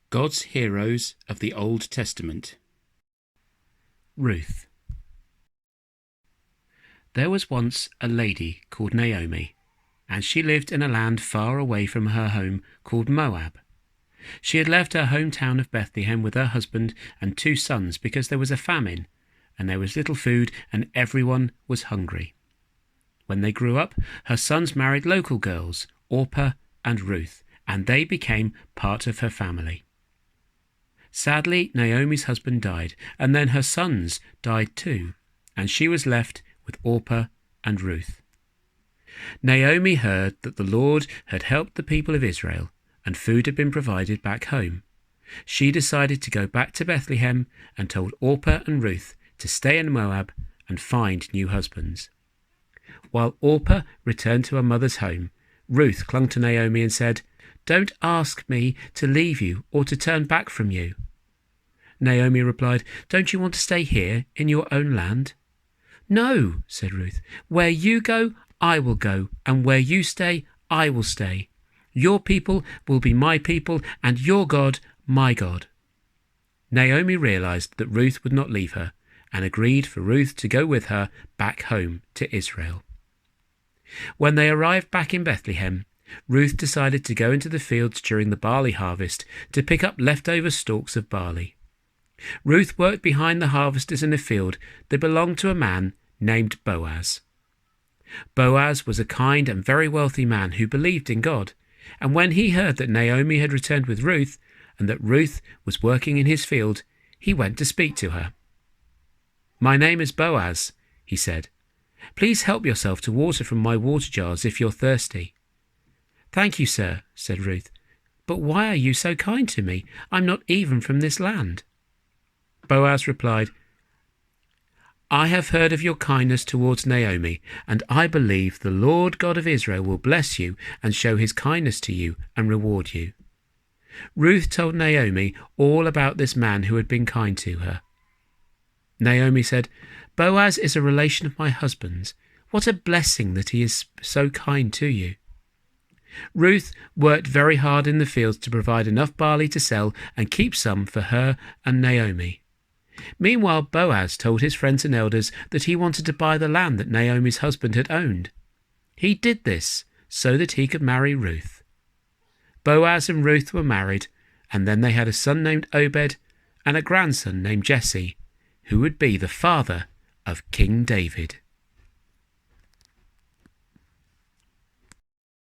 God's Heroes of the Old Testament. Ruth. There was once a lady called Naomi, and she lived in a land far away from her home called Moab. She had left her hometown of Bethlehem with her husband and 2 sons because there was a famine, and there was little food and everyone was hungry. When they grew up, her sons married local girls, Orpah and Ruth, and they became part of her family. Sadly, Naomi's husband died, and then her sons died too, and she was left with Orpah and Ruth. Naomi heard that the Lord had helped the people of Israel, and food had been provided back home. She decided to go back to Bethlehem and told Orpah and Ruth to stay in Moab and find new husbands. While Orpah returned to her mother's home, Ruth clung to Naomi and said, "Don't ask me to leave you or to turn back from you." Naomi replied, "Don't you want to stay here in your own land?" "No," said Ruth. "Where you go, I will go, and where you stay, I will stay. Your people will be my people, and your God, my God." Naomi realized that Ruth would not leave her, and agreed for Ruth to go with her back home to Israel. When they arrived back in Bethlehem, Ruth decided to go into the fields during the barley harvest to pick up leftover stalks of barley. Ruth worked behind the harvesters in a field that belonged to a man named Boaz. Boaz was a kind and very wealthy man who believed in God, and when he heard that Naomi had returned with Ruth and that Ruth was working in his field, he went to speak to her. "My name is Boaz," he said. "Please help yourself to water from my water jars if you're thirsty." "Thank you, sir," said Ruth. "But why are you so kind to me? I'm not even from this land." Boaz replied, "I have heard of your kindness towards Naomi, and I believe the Lord God of Israel will bless you and show his kindness to you and reward you." Ruth told Naomi all about this man who had been kind to her. Naomi said, "Boaz is a relation of my husband's. What a blessing that he is so kind to you." Ruth worked very hard in the fields to provide enough barley to sell and keep some for her and Naomi. Meanwhile, Boaz told his friends and elders that he wanted to buy the land that Naomi's husband had owned. He did this so that he could marry Ruth. Boaz and Ruth were married, and then they had a son named Obed and a grandson named Jesse, who would be the father of King David.